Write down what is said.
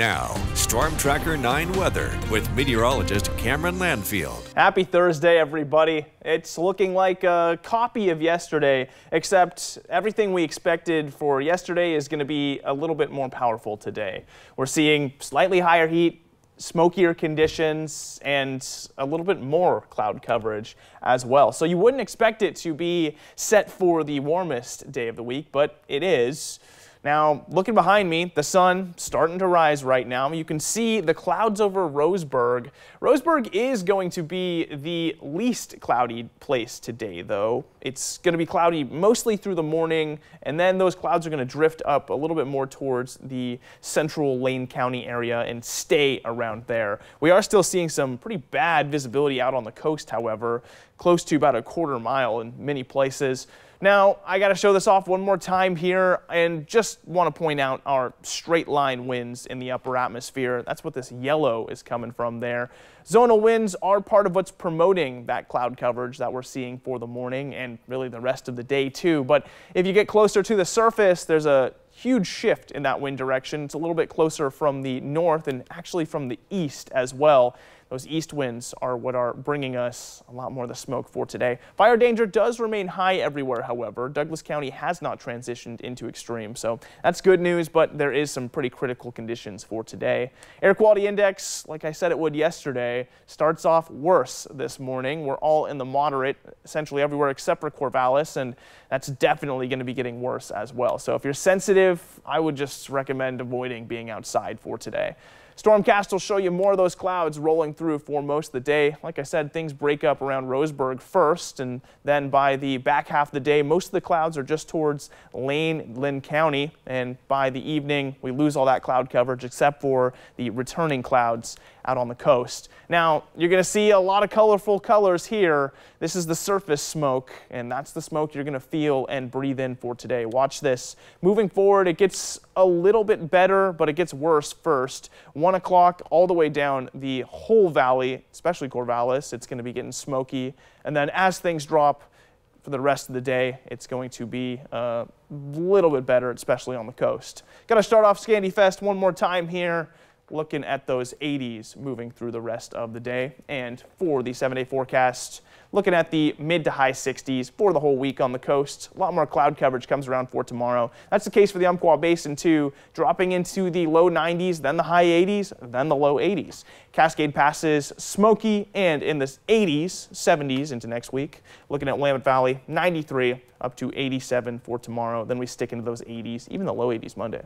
Now, Storm Tracker 9 weather with meteorologist Cameron Landfield. Happy Thursday, everybody. It's looking like a copy of yesterday, except everything we expected for yesterday is going to be a little bit more powerful today. We're seeing slightly higher heat, smokier conditions, and a little bit more cloud coverage as well. So you wouldn't expect it to be set for the warmest day of the week, but it is. Now, looking behind me, the sun starting to rise right now. You can see the clouds over Roseburg. Roseburg is going to be the least cloudy place today, though. It's going to be cloudy mostly through the morning, and then those clouds are going to drift up a little bit more towards the central Lane County area and stay around there. We are still seeing some pretty bad visibility out on the coast, however, close to about a quarter mile in many places. Now, I got to show this off one more time here and just want to point out our straight line winds in the upper atmosphere. That's what this yellow is coming from there. Zonal winds are part of what's promoting that cloud coverage that we're seeing for the morning and really the rest of the day too. But if you get closer to the surface, there's a huge shift in that wind direction. It's a little bit closer from the north and actually from the east as well. Those east winds are what are bringing us a lot more of the smoke for today. Fire danger does remain high everywhere, however. Douglas County has not transitioned into extreme, so that's good news, but there is some pretty critical conditions for today. Air quality index, like I said it would yesterday, starts off worse this morning. We're all in the moderate, essentially everywhere except for Corvallis, and that's definitely going to be getting worse as well. So if you're sensitive, I would just recommend avoiding being outside for today. Stormcast will show you more of those clouds rolling through for most of the day. Like I said, things break up around Roseburg first, and then by the back half of the day, most of the clouds are just towards Lane County, and by the evening, we lose all that cloud coverage except for the returning clouds out on the coast. Now, you're going to see a lot of colorful colors here. This is the surface smoke, and that's the smoke you're going to feel and breathe in for today. Watch this. Moving forward, it gets a little bit better, but it gets worse first. 1 o'clock all the way down the whole valley, especially Corvallis, it's going to be getting smoky. And then as things drop for the rest of the day, it's going to be a little bit better, especially on the coast. Got to start off Scandy Fest one more time here, looking at those 80s moving through the rest of the day. And for the 7-day forecast, looking at the mid to high 60s for the whole week on the coast. A lot more cloud coverage comes around for tomorrow. That's the case for the Umpqua Basin too, dropping into the low 90s, then the high 80s, then the low 80s. Cascade passes smoky and in the 80s, 70s into next week. Looking at Willamette Valley, 93 up to 87 for tomorrow. Then we stick into those 80s, even the low 80s Monday.